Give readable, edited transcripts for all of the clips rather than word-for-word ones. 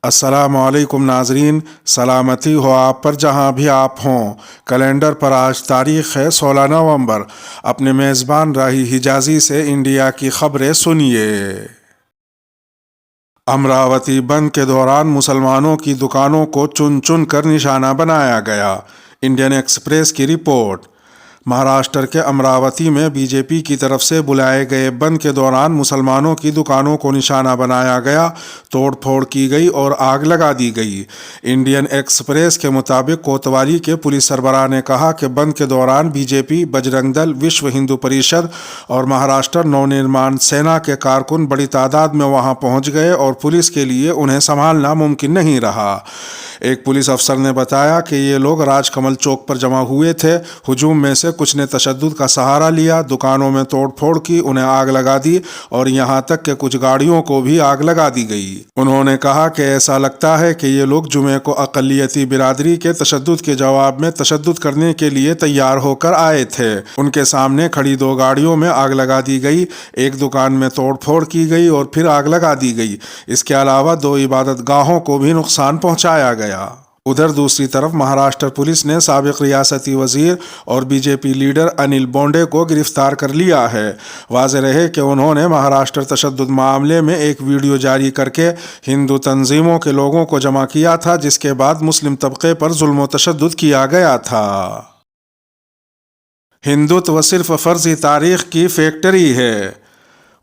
السلام علیکم ناظرین، سلامتی ہو آپ پر جہاں بھی آپ ہوں۔ کیلنڈر پر آج تاریخ ہے 16 نومبر۔ اپنے میزبان راہی حجازی سے انڈیا کی خبریں سنیے۔ امراوتی بند کے دوران مسلمانوں کی دکانوں کو چن چن کر نشانہ بنایا گیا۔ انڈین ایکسپریس کی رپورٹ۔ مہاراشٹر کے امراوتی میں بی جے پی کی طرف سے بلائے گئے بند کے دوران مسلمانوں کی دکانوں کو نشانہ بنایا گیا، توڑ پھوڑ کی گئی اور آگ لگا دی گئی۔ انڈین ایکسپریس کے مطابق کوتوالی کے پولیس سربراہ نے کہا کہ بند کے دوران بی جے پی، بجرنگ دل، وشو ہندو پریشد اور مہاراشٹر نو نرمان سینا کے کارکن بڑی تعداد میں وہاں پہنچ گئے اور پولیس کے لیے انہیں سنبھالنا ممکن نہیں رہا۔ ایک پولیس افسر نے بتایا کہ یہ لوگ راج کمل چوک پر جمع ہوئے تھے۔ ہجوم میں سے کچھ نے تشدد کا سہارا لیا، دکانوں میں توڑ پھوڑ کی، انہیں آگ لگا دی اور یہاں تک کہ کچھ گاڑیوں کو بھی آگ لگا دی گئی۔ انہوں نے کہا کہ ایسا لگتا ہے کہ یہ لوگ جمعے کو اقلیتی برادری کے تشدد کے جواب میں تشدد کرنے کے لیے تیار ہو کر آئے تھے۔ ان کے سامنے کھڑی 2 گاڑیوں میں آگ لگا دی گئی، ایک دکان میں توڑ پھوڑ کی گئی اور پھر آگ لگا دی گئی۔ اس کے علاوہ 2 عبادت گاہوں کو بھی نقصان پہنچایا گیا۔ ادھر دوسری طرف مہاراشٹر پولیس نے سابق ریاستی وزیر اور بی جے پی لیڈر انل بونڈے کو گرفتار کر لیا ہے۔ واضح رہے کہ انہوں نے مہاراشٹر تشدد معاملے میں ایک ویڈیو جاری کر کے ہندو تنظیموں کے لوگوں کو جمع کیا تھا، جس کے بعد مسلم طبقے پر ظلم و تشدد کیا گیا تھا۔ ہندوتو صرف فرضی تاریخ کی فیکٹری ہے۔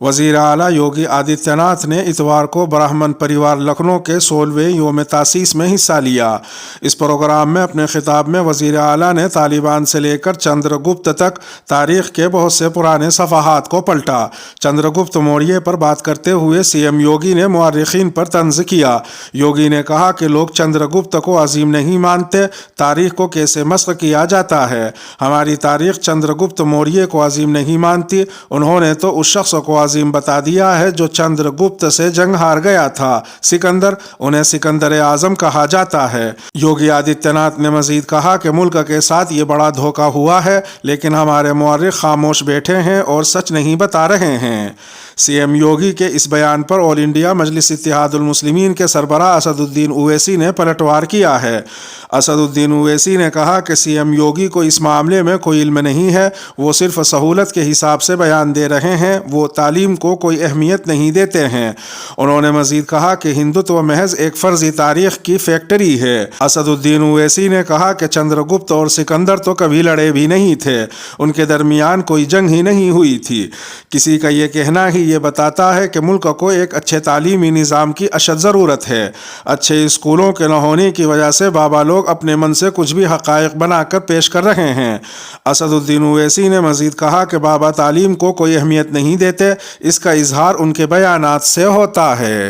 وزیر اعلیٰ یوگی آدتیہ ناتھ نے اتوار کو برہمن پریوار لکھنؤ کے 16ویں یوم تاسیس میں حصہ لیا۔ اس پروگرام میں اپنے خطاب میں وزیر اعلیٰ نے طالبان سے لے کر چندر گپت تک تاریخ کے بہت سے پرانے صفحات کو پلٹا۔ چندر گپت موریہ پر بات کرتے ہوئے سی ایم یوگی نے مورخین پر طنز کیا۔ یوگی نے کہا کہ لوگ چندر گپت کو عظیم نہیں مانتے، تاریخ کو کیسے مسخ کیا جاتا ہے۔ ہماری تاریخ چندر گپت موریہ کو عظیم نہیں مانتی، انہوں نے تو اس شخص کو عظیم بتا دیا ہے جو چندر گپت سے جنگ ہار گیا تھا، سکندر، انہیں سکندر اعظم کہا جاتا ہے۔ یوگی آدتیہ ناتھ نے مزید کہا کہ ملک کے ساتھ یہ بڑا دھوکہ ہوا ہے، لیکن ہمارے مورخ خاموش بیٹھے ہیں اور سچ نہیں بتا رہے ہیں۔ سی ایم یوگی کے اس بیان پر آل انڈیا مجلس اتحاد المسلمین کے سربراہ اسد الدین اویسی نے پلٹوار کیا ہے۔ اسد الدین اویسی نے کہا کہ سی ایم یوگی کو اس معاملے میں کوئی علم نہیں ہے، وہ صرف سہولت کے حساب سے بیان دے رہے ہیں، وہ تعلیم کو کوئی اہمیت نہیں دیتے ہیں۔ انہوں نے مزید کہا کہ ہندوتو محض ایک فرضی تاریخ کی فیکٹری ہے۔ اسد الدین اویسی نے کہا کہ چندر گپت اور سکندر تو کبھی لڑے بھی نہیں تھے، ان کے درمیان کوئی جنگ ہی نہیں ہوئی تھی۔ کسی کا یہ کہنا ہی یہ بتاتا ہے کہ ملک کو ایک اچھے تعلیمی نظام کی اشد ضرورت ہے۔ اچھے اسکولوں کے نہ ہونے کی وجہ سے بابا لوگ اپنے من سے کچھ بھی حقائق بنا کر پیش کر رہے ہیں۔ اسد الدین اویسی نے مزید کہا کہ بابا تعلیم کو کوئی اہمیت نہیں دیتے، اس کا اظہار ان کے بیانات سے ہوتا ہے۔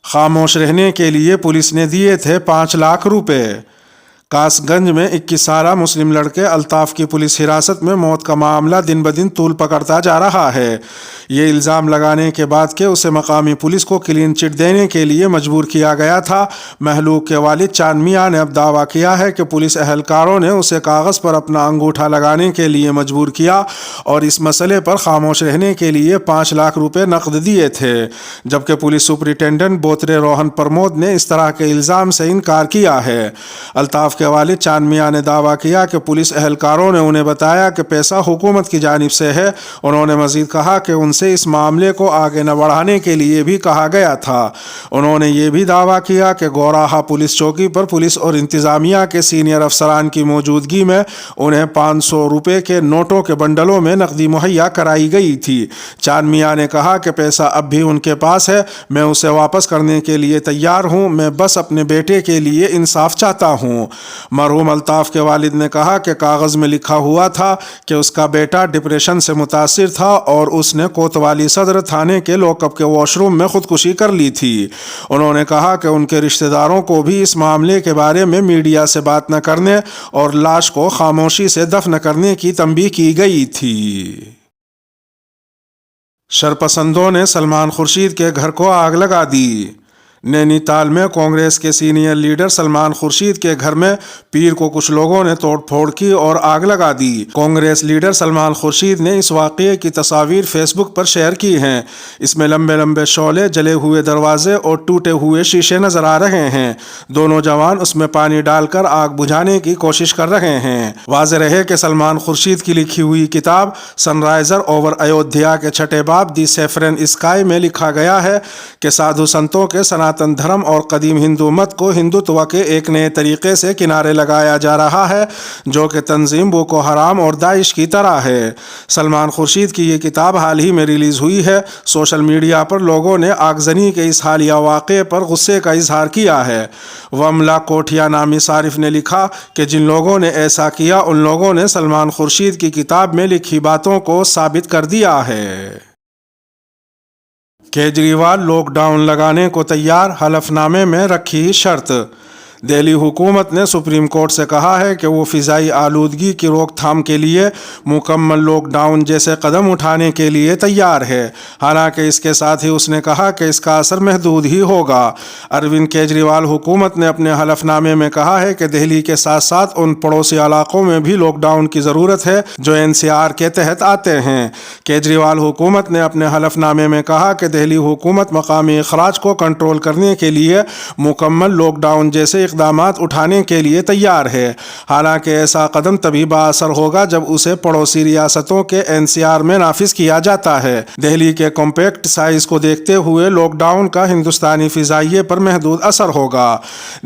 خاموش رہنے کے لیے پولیس نے دیے تھے 5 لاکھ روپے۔ کاس گنج میں 21 سالہ مسلم لڑکے الطاف کی پولیس حراست میں موت کا معاملہ دن بدن طول پکڑتا جا رہا ہے۔ یہ الزام لگانے کے بعد کہ اسے مقامی پولیس کو کلین چٹ دینے کے لیے مجبور کیا گیا تھا، محلوق کے والد چاند میاں نے اب دعویٰ کیا ہے کہ پولیس اہلکاروں نے اسے کاغذ پر اپنا انگوٹھا لگانے کے لیے مجبور کیا اور اس مسئلے پر خاموش رہنے کے لیے 5 لاکھ روپے نقد دیے تھے، جبکہ پولیس سپرنٹینڈنٹ بوترے روہن پرمود نے اس طرح کے الزام سے انکار کیا ہے۔ الطاف کے والد چاند میاں نے دعویٰ کیا کہ پولیس اہلکاروں نے انہیں بتایا کہ پیسہ حکومت کی جانب سے ہے۔ انہوں نے مزید کہا کہ ان سے اس معاملے کو آگے نہ بڑھانے کے لیے بھی کہا گیا تھا۔ انہوں نے یہ بھی دعویٰ کیا کہ گوراہا پولیس چوکی پر پولیس اور انتظامیہ کے سینئر افسران کی موجودگی میں انہیں 500 روپے کے نوٹوں کے بنڈلوں میں نقدی مہیا کرائی گئی تھی۔ چاند میاں نے کہا کہ پیسہ اب بھی ان کے پاس ہے، میں اسے واپس کرنے کے لیے تیار ہوں، میں بس اپنے بیٹے کے لیے انصاف چاہتا ہوں۔ مرحوم الطاف کے والد نے کہا کہ کاغذ میں لکھا ہوا تھا کہ اس کا بیٹا ڈپریشن سے متاثر تھا اور اس نے کوتوالی صدر تھانے کے لاک اپ کے واش روم میں خودکشی کر لی تھی۔ انہوں نے کہا کہ ان کے رشتہ داروں کو بھی اس معاملے کے بارے میں میڈیا سے بات نہ کرنے اور لاش کو خاموشی سے دفن کرنے کی تنبیہ کی گئی تھی۔ شرپسندوں نے سلمان خورشید کے گھر کو آگ لگا دی۔ نینی تال میں کانگریس کے سینئر لیڈر سلمان خورشید کے گھر میں پیر کو کچھ لوگوں نے توڑ پھوڑ کی اور آگ لگا دی۔ کانگریس لیڈر سلمان خورشید نے اس واقعے کی تصاویر فیس بک پر شیئر کی ہیں۔ اس میں لمبے لمبے شعلے، جلے ہوئے دروازے اور ٹوٹے ہوئے شیشے نظر آ رہے ہیں۔ دو نوجوان اس میں پانی ڈال کر آگ بجھانے کی کوشش کر رہے ہیں۔ واضح رہے کہ سلمان خورشید کی لکھی ہوئی کتاب سن رائزر اوور ایودھیا کے چھٹے باب دی سیفرن اسکائی میں لکھا گیا ہے کہ سادھو سنتوں کے سناتن دھرم اور قدیم ہندو مت کو ہندوتوا کے ایک نئے طریقے سے کنارے لگایا جا رہا ہے جو کہ تنظیم بوکو حرام اور داعش کی طرح ہے۔ سلمان خورشید کی یہ کتاب حال ہی میں ریلیز ہوئی ہے۔ سوشل میڈیا پر لوگوں نے آگزنی کے اس حالیہ واقعے پر غصے کا اظہار کیا ہے۔ وملا کوٹھیا نامی صارف نے لکھا کہ جن لوگوں نے ایسا کیا ان لوگوں نے سلمان خورشید کی کتاب میں لکھی باتوں کو ثابت کر دیا ہے۔ کیجریوال لاک ڈاؤن لگانے کو تیار، حلف نامے میں رکھی شرط۔ دہلی حکومت نے سپریم کورٹ سے کہا ہے کہ وہ فضائی آلودگی کی روک تھام کے لیے مکمل لاک ڈاؤن جیسے قدم اٹھانے کے لیے تیار ہے، حالانکہ اس کے ساتھ ہی اس نے کہا کہ اس کا اثر محدود ہی ہوگا۔ اروند کیجریوال حکومت نے اپنے حلف نامے میں کہا ہے کہ دہلی کے ساتھ ساتھ ان پڑوسی علاقوں میں بھی لاک ڈاؤن کی ضرورت ہے جو NCR کے تحت آتے ہیں۔ کیجریوال حکومت نے اپنے حلف نامے میں کہا کہ دہلی حکومت مقامی اخراج کو کنٹرول کرنے کے لیے مکمل لاک ڈاؤن جیسے اقدامات اٹھانے کے لیے تیار ہے، حالانکہ ایسا قدم تبھی بااثر ہوگا جب اسے پڑوسی ریاستوں کے NCR میں نافذ کیا جاتا ہے۔ دہلی کے کمپیکٹ سائز کو دیکھتے ہوئے لاک ڈاؤن کا ہندوستانی فضائیے پر محدود اثر ہوگا۔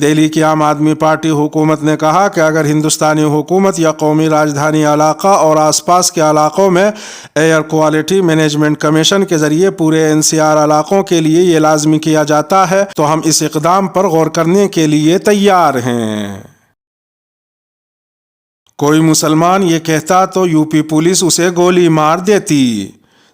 دہلی کی عام آدمی پارٹی حکومت نے کہا کہ اگر ہندوستانی حکومت یا قومی راجدھانی علاقہ اور آس پاس کے علاقوں میں ایئر کوالٹی مینجمنٹ کمیشن کے ذریعے پورے NCR علاقوں کے لیے یہ لازمی کیا جاتا ہے تو ہم اس اقدام پر غور کرنے کے لیے تیار ہیں۔ کوئی مسلمان یہ کہتا تو UP پولیس اسے گولی مار دیتی۔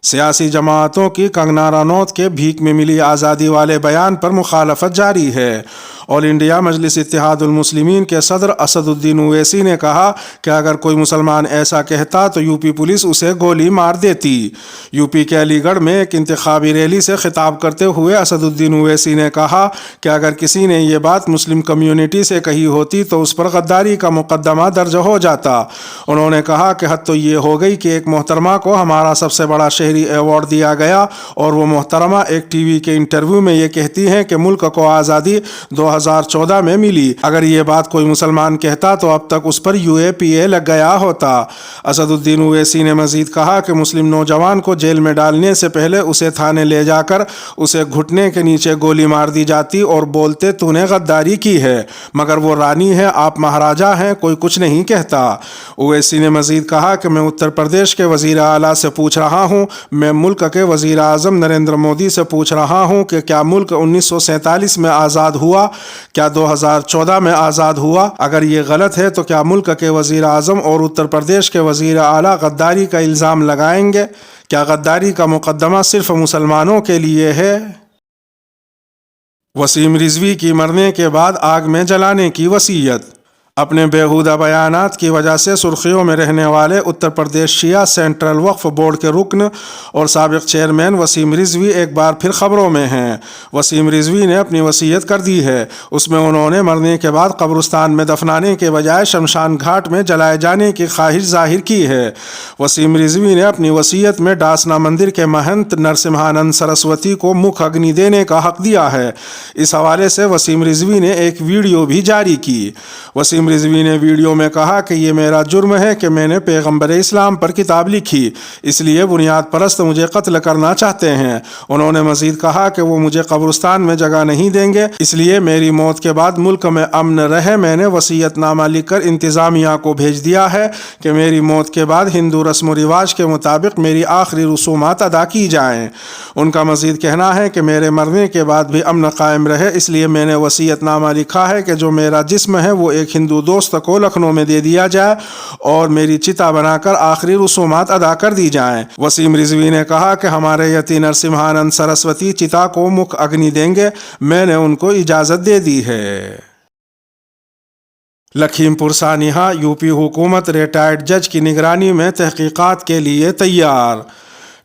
سیاسی جماعتوں کی کنگنا رنوت کے بھیک میں ملی آزادی والے بیان پر مخالفت جاری ہے۔ آل انڈیا مجلس اتحاد المسلمین کے صدر اسد الدین اویسی نے کہا کہ اگر کوئی مسلمان ایسا کہتا تو UP پولیس اسے گولی مار دیتی۔ UP کے علی گڑھ میں ایک انتخابی ریلی سے خطاب کرتے ہوئے اسد الدین اویسی نے کہا کہ اگر کسی نے یہ بات مسلم کمیونٹی سے کہی ہوتی تو اس پر غداری کا مقدمہ درج ہو جاتا۔ انہوں نے کہا کہ حد تو یہ ہو گئی کہ ایک محترمہ کو ہمارا سب سے بڑا شہری ایوارڈ دیا گیا اور وہ محترمہ ایک ٹی وی کے انٹرویو میں یہ کہتی ہیں کہ ملک کو آزادی 2014 میں ملی۔ اگر یہ بات کوئی مسلمان کہتا تو اب تک اس پر UAPA لگ گیا ہوتا۔ اسد الدین اویسی نے مزید کہا کہ مسلم نوجوان کو جیل میں ڈالنے سے پہلے اسے تھانے لے جا کر اسے گھٹنے کے نیچے گولی مار دی جاتی اور بولتے تو نے غداری کی ہے، مگر وہ رانی ہے، آپ مہاراجہ ہیں، کوئی کچھ نہیں کہتا۔ اویسی نے مزید کہا کہ میں اتر پردیش کے وزیر اعلیٰ سے پوچھ رہا ہوں، میں ملک کے وزیر اعظم نریندر مودی سے پوچھ رہا ہوں کہ کیا ملک 1947 میں آزاد ہوا؟ کیا 2014 میں آزاد ہوا؟ اگر یہ غلط ہے تو کیا ملک کے وزیر اعظم اور اتر پردیش کے وزیر اعلیٰ غداری کا الزام لگائیں گے؟ کیا غداری کا مقدمہ صرف مسلمانوں کے لیے ہے؟ وسیم رضوی کی مرنے کے بعد آگ میں جلانے کی وصیت۔ اپنے بیہودہ بیانات کی وجہ سے سرخیوں میں رہنے والے اتر پردیش شیعہ سینٹرل وقف بورڈ کے رکن اور سابق چیئرمین وسیم رضوی ایک بار پھر خبروں میں ہیں۔ وسیم رضوی نے اپنی وصیت کر دی ہے۔ اس میں انہوں نے مرنے کے بعد قبرستان میں دفنانے کے بجائے شمشان گھاٹ میں جلائے جانے کی خواہش ظاہر کی ہے۔ وسیم رضوی نے اپنی وصیت میں ڈاسنا مندر کے مہنت نرسمہانند سرسوتی کو مکھ اگنی دینے کا حق دیا ہے۔ اس حوالے سے وسیم رضوی نے ایک ویڈیو بھی جاری کی۔ وسیم رضوی نے ویڈیو میں کہا کہ یہ میرا جرم ہے کہ میں نے پیغمبر اسلام پر کتاب لکھی، اس لیے بنیاد پرست مجھے قتل کرنا چاہتے ہیں۔ انہوں نے مزید کہا کہ وہ مجھے قبرستان میں جگہ نہیں دیں گے، اس لیے میری موت کے بعد ملک میں امن رہے میں نے وصیت نامہ لکھ کر انتظامیہ کو بھیج دیا ہے کہ میری موت کے بعد ہندو رسم و رواج کے مطابق میری آخری رسومات ادا کی جائیں۔ ان کا مزید کہنا ہے کہ میرے مرنے کے بعد بھی امن قائم رہے، اس لیے میں نے وصیت نامہ لکھا ہے کہ جو میرا جسم ہے وہ ایک ہندو دوست کو لکھنؤ میں دے دیا جائے اور میری چتا بنا کر آخری رسومات ادا کر دی جائیں۔ وسیم رضوی نے کہا کہ ہمارے یتی نرسمہانند سرسوتی چتا کو مکھ اگنی دیں گے، میں نے ان کو اجازت دے دی ہے۔ لکھیم پور سانحہ UP حکومت ریٹائرڈ جج کی نگرانی میں تحقیقات کے لیے تیار۔